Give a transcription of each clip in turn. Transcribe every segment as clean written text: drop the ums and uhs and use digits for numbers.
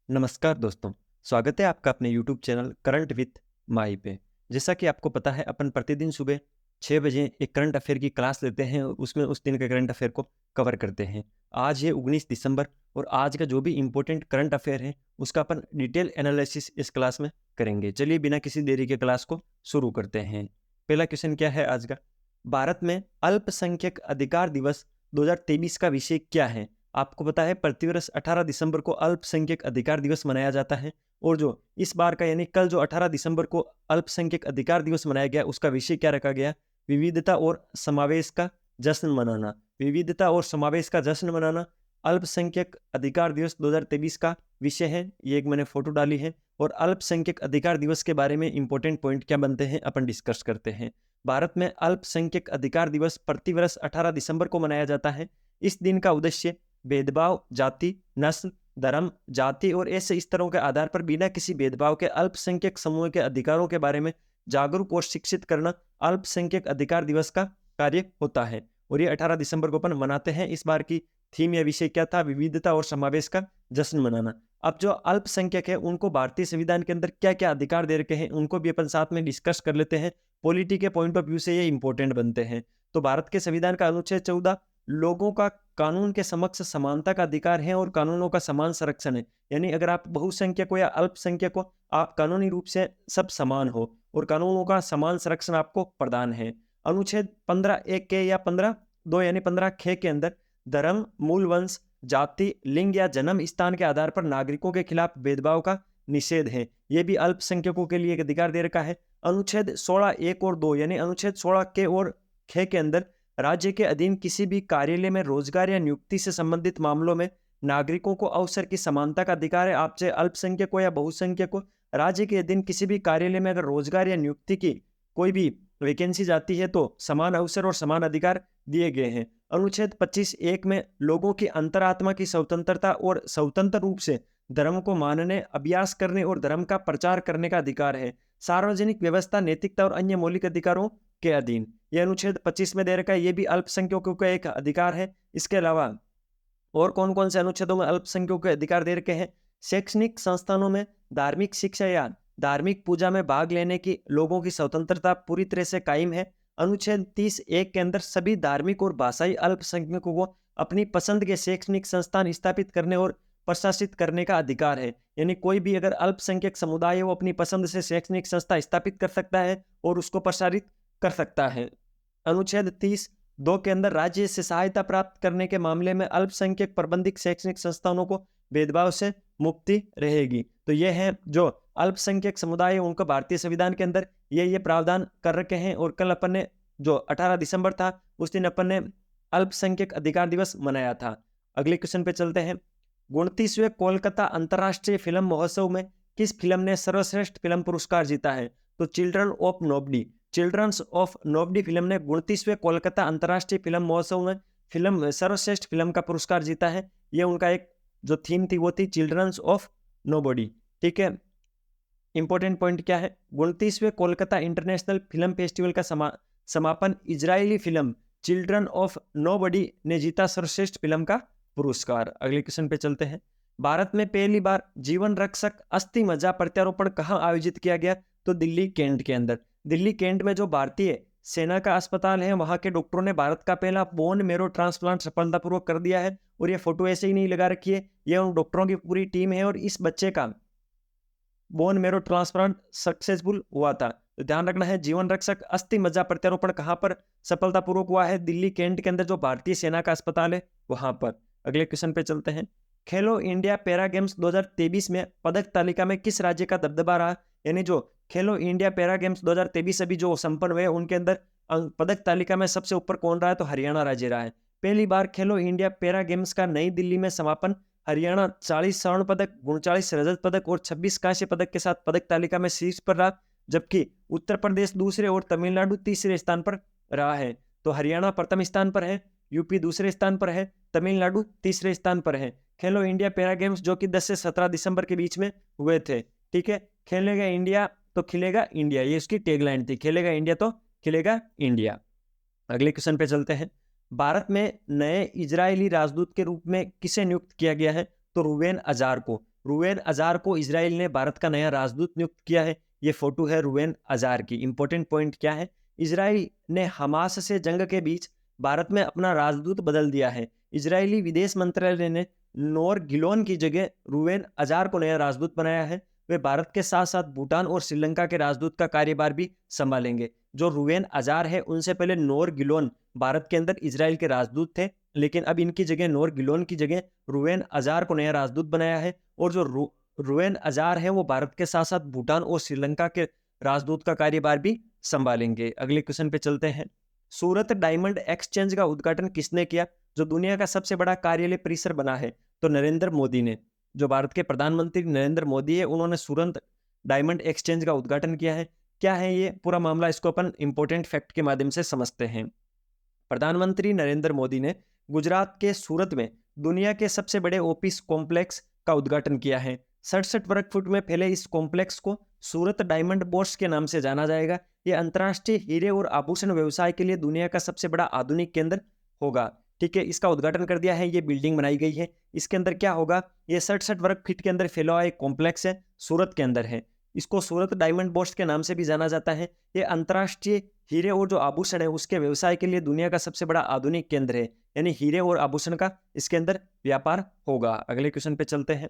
नमस्कार दोस्तों, स्वागत है आपका अपने यूट्यूब चैनल करंट विथ माही पे। जैसा कि आपको पता है अपन प्रतिदिन सुबह 6 बजे एक करंट अफेयर की क्लास लेते हैं और उसमें उस दिन के करंट अफेयर को कवर करते हैं। आज है 19 दिसंबर और आज का जो भी इम्पोर्टेंट करंट अफेयर है उसका अपन डिटेल एनालिसिस इस क्लास में करेंगे। चलिए बिना किसी देरी के क्लास को शुरू करते हैं। पहला क्वेश्चन क्या है आज का? भारत में अल्पसंख्यक अधिकार दिवस 2023 का विषय क्या है? आपको पता है प्रतिवर्ष 18 दिसंबर को अल्पसंख्यक अधिकार दिवस मनाया जाता है और जो इस बार का यानी कल जो 18 दिसंबर को अल्पसंख्यक अधिकार दिवस मनाया गया उसका विषय क्या रखा गया? विविधता और समावेश का जश्न मनाना। विविधता और समावेश का जश्न मनाना अल्पसंख्यक अधिकार दिवस 2023 का विषय है। ये एक मैंने फोटो डाली है और अल्पसंख्यक अधिकार दिवस के बारे में इंपॉर्टेंट पॉइंट क्या बनते हैं अपन डिस्कस करते हैं। भारत में अल्पसंख्यक अधिकार दिवस प्रतिवर्ष 18 दिसंबर को मनाया जाता है। इस दिन का उद्देश्य भेदभाव, जाति, नस्ल, धर्म, जाति और ऐसे स्तरों के आधार पर बिना किसी भेदभाव के अल्पसंख्यक समूह के अधिकारों के बारे में जागरूक और शिक्षित करना अल्पसंख्यक अधिकार दिवस का कार्य होता है। और ये 18 दिसंबर को अपन मनाते हैं। इस बार की थीम या विषय क्या था? विविधता और समावेश का जश्न मनाना। अब जो अल्पसंख्यक है उनको भारतीय संविधान के अंदर क्या क्या अधिकार दे रखे हैं उनको भी अपन साथ में डिस्कस कर लेते हैं। पॉलिटी के पॉइंट ऑफ व्यू से ये इंपॉर्टेंट बनते हैं। तो भारत के संविधान का अनुच्छेद 14 लोगों का कानून के समक्ष समानता का अधिकार है और कानूनों का समान संरक्षण है। यानी अगर आप बहुसंख्यक हो या अल्पसंख्यक हो, आप कानूनी रूप से सब समान हो और कानूनों का समान संरक्षण आपको प्रदान है। अनुच्छेद 15(1) के या 15(2) यानी 15(ख) के अंदर धर्म, मूल वंश, जाति, लिंग या जन्म स्थान के आधार पर नागरिकों के खिलाफ भेदभाव का निषेध है। यह भी अल्पसंख्यकों के लिए एक अधिकार दे रखा है। अनुच्छेद 16(1) और 2 यानी अनुच्छेद 16 के और ख के अंदर राज्य के अधीन किसी भी कार्यालय में रोजगार या नियुक्ति से संबंधित मामलों में नागरिकों को अवसर की समानता का अधिकार है। आप चाहे अल्पसंख्यक हो या बहुसंख्यक हो, राज्य के अधीन किसी भी कार्यालय में अगर रोजगार या नियुक्ति की कोई भी वैकेंसी जाती है तो समान अवसर और समान अधिकार दिए गए हैं। अनुच्छेद 25(1) में लोगों की अंतरात्मा की स्वतंत्रता और स्वतंत्र रूप से धर्म को मानने, अभ्यास करने और धर्म का प्रचार करने का अधिकार है। सार्वजनिक व्यवस्था, नैतिकता और अन्य मौलिक अधिकारों के अधीन। यह अनुच्छेद 25 में दे रखा है। ये भी अल्पसंख्यकों का एक अधिकार है। इसके अलावा और कौन कौन से अनुच्छेदों में अल्पसंख्यकों के अधिकार दे रखे हैं? शैक्षणिक संस्थानों में धार्मिक शिक्षा या धार्मिक पूजा में भाग लेने की लोगों की स्वतंत्रता पूरी तरह से कायम है। अनुच्छेद 30(1) के अंदर सभी धार्मिक और भाषाई अल्पसंख्यकों को अपनी पसंद के शैक्षणिक संस्थान स्थापित करने और प्रशासित करने का अधिकार है। यानी कोई भी अगर अल्पसंख्यक समुदाय है वो अपनी पसंद से शैक्षणिक संस्था स्थापित कर सकता है और उसको प्रसारित कर सकता है। अनुच्छेद 30(2) के अंदर राज्य से सहायता प्राप्त करने के मामले में अल्पसंख्यक प्रबंधित शैक्षणिक संस्थानों को भेदभाव से मुक्ति रहेगी। तो ये है जो अल्पसंख्यक समुदाय है उनको भारतीय संविधान के अंदर ये प्रावधान कर रखे हैं। और कल अपन ने जो 18 दिसंबर था उस दिन अपन ने अल्पसंख्यक अधिकार दिवस मनाया था। अगले क्वेश्चन पे चलते हैं। 29वें कोलकाता अंतर्राष्ट्रीय फिल्म महोत्सव में किस फिल्म ने सर्वश्रेष्ठ फिल्म पुरस्कार जीता है? तो चिल्ड्रंस ऑफ नोबडी फिल्म ने 29वें कोलकाता अंतर्राष्ट्रीय फिल्म महोत्सव में फिल्म सर्वश्रेष्ठ फिल्म का पुरस्कार जीता है। ये उनका एक जो थीम थी वो थी चिल्ड्रंस ऑफ नोबडी। ठीक है, इंपॉर्टेंट पॉइंट क्या है? 29वें कोलकाता इंटरनेशनल फिल्म फेस्टिवल का समापन Israeli film children of nobody ने जीता सर्वश्रेष्ठ फिल्म का पुरस्कार। अगले क्वेश्चन पे चलते हैं। भारत में पहली बार जीवन रक्षक अस्थि मज्जा प्रत्यारोपण कहाँ आयोजित किया गया? तो दिल्ली कैंट के अंदर। दिल्ली कैंट में जो भारतीय सेना का अस्पताल है वहां के डॉक्टरों ने भारत का पहला बोन मैरो ट्रांसप्लांट सफलतापूर्वक कर दिया है। और ये फोटो ऐसे ही नहीं लगा रखी है, ये उन डॉक्टरों की पूरी टीम है और इस बच्चे का बोन मैरो ट्रांसप्लांट सक्सेसफुल हुआ था। तो ध्यान रखना है, जीवन रक्षक अस्थि मज्जा प्रत्यारोपण कहां पर सफलतापूर्वक हुआ है? दिल्ली कैंट के अंदर जो भारतीय सेना का अस्पताल है वहां पर। अगले क्वेश्चन पे चलते हैं। खेलो इंडिया पैरा गेम्स 2023 में पदक तालिका में किस राज्य का दबदबा रहा? यानी जो खेलो इंडिया पैरा गेम्स 2023 अभी जो संपन्न हुए उनके अंदर पदक तालिका में सबसे ऊपर कौन रहा है? तो हरियाणा राज्य रहा है। पहली बार खेलो इंडिया पैरा गेम्स का नई दिल्ली में समापन। हरियाणा 40 स्वर्ण पदक, 39 रजत पदक और 26 कांस्य पदक के साथ पदक तालिका में शीर्ष पर रहा, जबकि उत्तर प्रदेश दूसरे और तमिलनाडु तीसरे स्थान पर रहा है। तो हरियाणा प्रथम स्थान पर है, यूपी दूसरे स्थान पर है, तमिलनाडु तीसरे स्थान पर है। खेलो इंडिया पैरा गेम्स जो कि 10 से 17 दिसंबर के बीच में हुए थे। ठीक है, खेलेगा इंडिया तो खिलेगा इंडिया, ये उसकी टैगलाइन थी, खेलेगा इंडिया तो खिलेगा इंडिया। अगले क्वेश्चन पे चलते हैं। भारत में नए इजरायली राजदूत के रूप में किसे नियुक्त किया गया है? तो रूबेन अजार को। रुवेन अजार को इजराइल ने भारत का नया राजदूत नियुक्त किया है। ये फोटो है रुवेन अजार की। इंपॉर्टेंट पॉइंट क्या है, इजराइल ने हमास से जंग के बीच भारत में अपना राजदूत बदल दिया है। इजरायली विदेश मंत्रालय ने नोर गिलोन की जगह रुवेन अजार को नया राजदूत बनाया है। वे भारत के साथ साथ भूटान और श्रीलंका के राजदूत का कार्यभार भी संभालेंगे। जो रुवेन अजार है, उनसे पहले नोर गिलोन भारत के अंदर इजराइल के राजदूत थे, लेकिन अब इनकी जगह नोर गिलोन की जगह रुवेन अजार को नया राजदूत बनाया है। और जो रुवेन अजार है वो भारत के साथ साथ भूटान और श्रीलंका के राजदूत का कार्यभार भी संभालेंगे। अगले क्वेश्चन पे चलते हैं। सूरत डायमंड एक्सचेंज का उद्घाटन किसने किया? जो दुनिया का सबसे बड़ा कार्यालय परिसर बना है, तो नरेंद्र मोदी ने। जो भारत के प्रधानमंत्री नरेंद्र मोदी है, उन्होंने सूरत डायमंड एक्सचेंज का उद्घाटन किया है। क्या है ये पूरा मामला, इसको अपन इंपॉर्टेंट फैक्ट के माध्यम से समझते हैं। प्रधानमंत्री नरेंद्र मोदी ने गुजरात के सूरत में दुनिया के सबसे बड़े ऑफिस कॉम्प्लेक्स का उद्घाटन किया है। 67 वर्ग फुट में फैले इस कॉम्प्लेक्स को सूरत डायमंड बोर्स के नाम से जाना जाएगा। यह अंतर्राष्ट्रीय हीरे और आभूषण व्यवसाय के लिए दुनिया का सबसे बड़ा आधुनिक केंद्र होगा। ठीक है, इसका उद्घाटन कर दिया है। ये बिल्डिंग बनाई गई है। इसके अंदर क्या होगा, ये 67 वर्ग फीट के अंदर फैला हुआ एक कॉम्प्लेक्स है, सूरत के अंदर है। इसको सूरत डायमंड बोर्स के नाम से भी जाना जाता है। ये अंतर्राष्ट्रीय हीरे और जो आभूषण है उसके व्यवसाय के लिए दुनिया का सबसे बड़ा आधुनिक केंद्र है, यानी हीरे और आभूषण का इसके अंदर व्यापार होगा। अगले क्वेश्चन पे चलते हैं।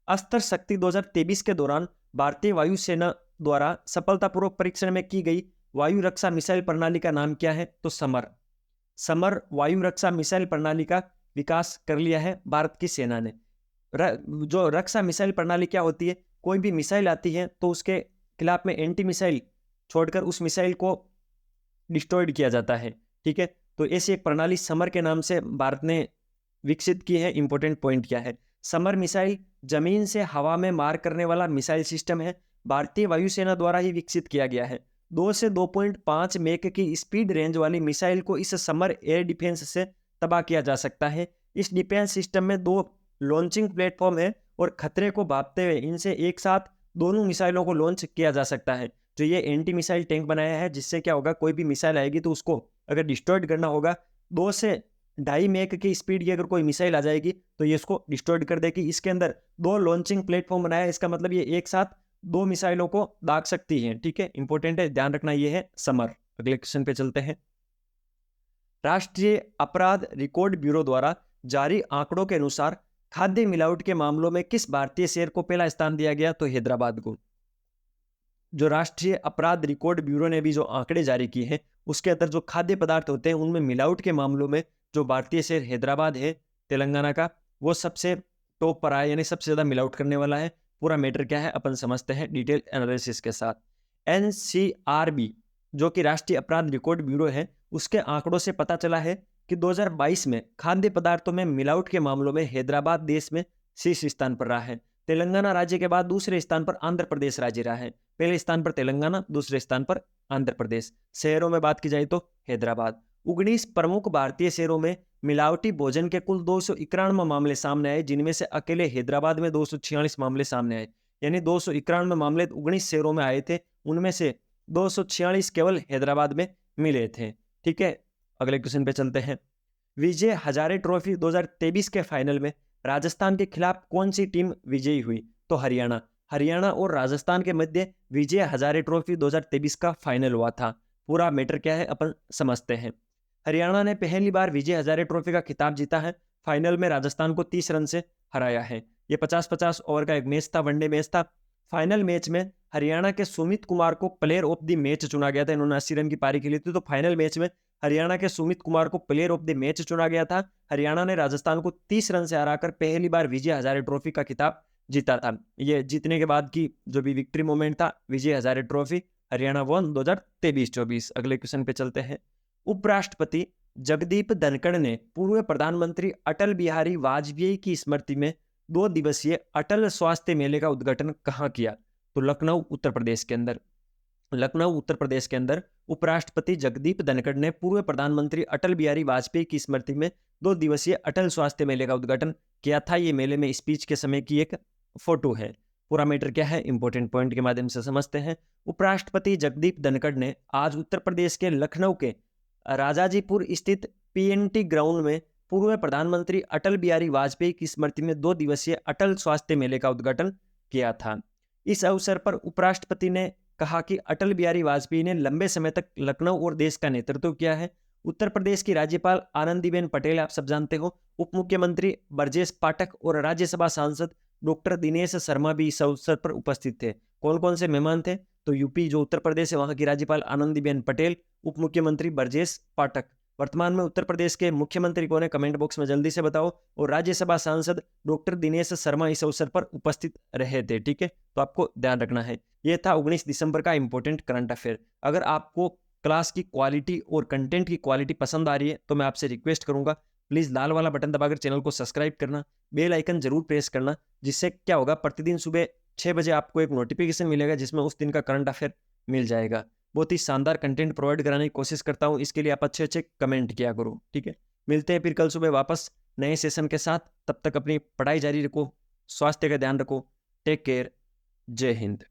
अस्त्र शक्ति 2023 के दौरान भारतीय वायुसेना द्वारा सफलतापूर्वक परीक्षण में की गई वायु रक्षा मिसाइल प्रणाली का नाम क्या है? तो समर वायु रक्षा मिसाइल प्रणाली का विकास कर लिया है भारत की सेना ने। जो रक्षा मिसाइल प्रणाली क्या होती है, कोई भी मिसाइल आती है तो उसके खिलाफ में एंटी मिसाइल छोड़कर उस मिसाइल को डिस्ट्रॉयड किया जाता है। ठीक है, तो ऐसी एक प्रणाली समर के नाम से भारत ने विकसित की है। इंपॉर्टेंट पॉइंट क्या है, समर मिसाइल जमीन से हवा में मार करने वाला मिसाइल सिस्टम है। भारतीय वायुसेना द्वारा ही विकसित किया गया है। 2 से 2.5 मैक की स्पीड रेंज वाली मिसाइल को इस समर एयर डिफेंस से तबाह किया जा सकता है। इस डिफेंस सिस्टम में 2 लॉन्चिंग प्लेटफॉर्म है और खतरे को भांपते हुए इनसे एक साथ दोनों मिसाइलों को लॉन्च किया जा सकता है। जो ये एंटी मिसाइल टैंक बनाया है, जिससे क्या होगा, कोई भी मिसाइल आएगी तो उसको अगर डिस्ट्रॉयड करना होगा, 2 से 2.5 मैक की स्पीड की अगर कोई मिसाइल आ जाएगी तो ये इसको डिस्ट्रॉयड कर देगी। इसके अंदर 2 लॉन्चिंग प्लेटफॉर्म बनाया है, इसका मतलब ये एक साथ 2 मिसाइलों को दाग सकती है। ठीक है, इंपॉर्टेंट है, ध्यान रखना, ये है समर। अगले क्वेश्चन पे चलते हैं। राष्ट्रीय अपराध रिकॉर्ड ब्यूरो द्वारा जारी आंकड़ों के अनुसार खाद्य मिलावट के मामलों में किस भारतीय शहर को पहला स्थान दिया गया? तो हैदराबाद को। जो राष्ट्रीय अपराध रिकॉर्ड ब्यूरो ने भी जो आंकड़े जारी किए हैं, उसके अंदर जो खाद्य पदार्थ होते हैं उनमें मिलावट के मामलों में जो भारतीय शहर हैदराबाद है तेलंगाना का, वो सबसे टॉप पर आया, यानी सबसे ज्यादा मिलावट करने वाला है। पूरा मैटर क्या है अपन समझते हैं डिटेल एनालिसिस के साथ। NCRB जो कि राष्ट्रीय अपराध रिकॉर्ड ब्यूरो है, उसके आंकड़ों से पता चला है कि 2022 में खाद्य पदार्थों में मिलावट के मामलों में हैदराबाद देश में शीर्ष स्थान पर रहा है। तेलंगाना राज्य के बाद दूसरे स्थान पर आंध्र प्रदेश राज्य रहा है। पहले स्थान पर तेलंगाना, दूसरे स्थान पर आंध्र प्रदेश। शहरों में बात की जाए तो हैदराबाद। 19 प्रमुख भारतीय शहरों में मिलावटी भोजन के कुल 291 मामले सामने आए, जिनमें से अकेले हैदराबाद में 246 मामले सामने आए। यानी 291 मामले 19 शहरों में आए थे, उनमें से 246 केवल हैदराबाद में मिले थे। ठीक है, अगले क्वेश्चन पे चलते हैं। विजय हजारे ट्रॉफी 2023 के फाइनल में राजस्थान के खिलाफ कौन सी टीम विजयी हुई? तो हरियाणा और राजस्थान के मध्य विजय हजारे ट्रॉफी 2023 का फाइनल हुआ था। पूरा मैटर क्या है अपन समझते हैं। हरियाणा ने पहली बार विजय हजारे ट्रॉफी का खिताब जीता है। फाइनल में राजस्थान को 30 रन से हराया है। ये 50-50 ओवर का एक मैच था, वनडे मैच था। फाइनल मैच में हरियाणा के सुमित कुमार को प्लेयर ऑफ द मैच चुना गया था। इन्होंने 80 रन की पारी खेली थी, तो फाइनल मैच में हरियाणा के सुमित कुमार को प्लेयर ऑफ द मैच चुना गया था। हरियाणा ने राजस्थान को 30 रन से हराकर पहली बार विजय हजारे ट्रॉफी का खिताब जीता था। ये जीतने के बाद की जो भी विक्ट्री मोमेंट था, विजय हजारे ट्रॉफी हरियाणा वन 2023-24। अगले क्वेश्चन पे चलते हैं। उपराष्ट्रपति जगदीप धनखड़ ने पूर्व प्रधानमंत्री अटल बिहारी वाजपेयी की स्मृति में 2 दिवसीय अटल स्वास्थ्य मेले का उद्घाटन कहाँ किया? तो लखनऊ उत्तर प्रदेश के अंदर। लखनऊ उत्तर प्रदेश के अंदर उपराष्ट्रपति जगदीप धनखड़ ने पूर्व प्रधानमंत्री अटल बिहारी वाजपेयी की स्मृति में 2 दिवसीय अटल स्वास्थ्य मेले का उद्घाटन किया था। ये मेले में स्पीच के समय की एक फोटो है। पूरा मैटर क्या है, इंपॉर्टेंट पॉइंट के माध्यम से समझते हैं। उपराष्ट्रपति जगदीप धनखड़ ने आज उत्तर प्रदेश के लखनऊ के राजाजीपुर स्थित PNT ग्राउंड में पूर्व प्रधानमंत्री अटल बिहारी वाजपेयी की स्मृति में 2 दिवसीय अटल स्वास्थ्य मेले का उद्घाटन किया था। इस अवसर पर उपराष्ट्रपति ने कहा कि अटल बिहारी वाजपेयी ने लंबे समय तक लखनऊ और देश का नेतृत्व किया है। उत्तर प्रदेश की राज्यपाल आनंदीबेन पटेल आप सब जानते हो, उप मुख्यमंत्री ब्रजेश पाठक और राज्यसभा सांसद डॉक्टर दिनेश शर्मा भी इस अवसर पर उपस्थित थे। कौन कौन से मेहमान थे? तो यूपी जो उत्तर प्रदेश है वहां की राज्यपाल आनंदीबेन पटेल, उप मुख्यमंत्री ब्रजेश पाठक। वर्तमान में उत्तर प्रदेश के मुख्यमंत्री कौन है? कमेंट बॉक्स में जल्दी से बताओ। और राज्यसभा सांसद डॉक्टर दिनेश शर्मा इस अवसर पर उपस्थित रहे थे। ठीक है, तो आपको ध्यान रखना है। यह था 19 दिसंबर का इंपॉर्टेंट करंट अफेयर। अगर आपको क्लास की क्वालिटी और कंटेंट की क्वालिटी पसंद आ रही है तो मैं आपसे रिक्वेस्ट करूंगा, प्लीज लाल वाला बटन दबाकर चैनल को सब्सक्राइब करना, बेल आइकन जरूर प्रेस करना, जिससे क्या होगा, प्रतिदिन सुबह 6 बजे आपको एक नोटिफिकेशन मिलेगा जिसमें उस दिन का करंट अफेयर मिल जाएगा। बहुत ही शानदार कंटेंट प्रोवाइड कराने की कोशिश करता हूं, इसके लिए आप अच्छे अच्छे कमेंट किया करो। ठीक है, मिलते हैं फिर कल सुबह वापस नए सेशन के साथ। तब तक अपनी पढ़ाई जारी रखो, स्वास्थ्य का ध्यान रखो। टेक केयर, जय हिंद।